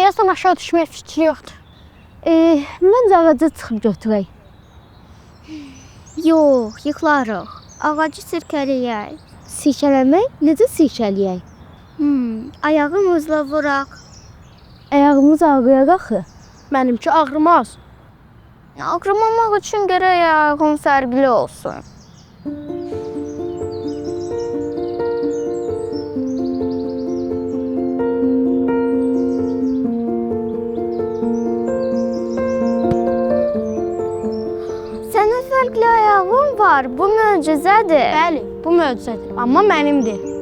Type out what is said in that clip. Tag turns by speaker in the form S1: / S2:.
S1: Deyəsən aşağı düşmək fikri yoxdur.
S2: Məncə ağaca çıxıb götürək.
S1: Yox, yıxlarıq. Ağacı sirkələyək.
S2: Sirkələmək? Necə sirkələyək?
S1: Ayağımızla vuraq.
S2: Ayağımız ağrıyar axı.
S1: Mənimki ağrımaz. Ağrımamaq üçün gərək ayağım fərqli olsun. Sənin fərqli ayağın var. Bu möcüzədir. Bəli, bu möcüzədir. Amma mənimdir.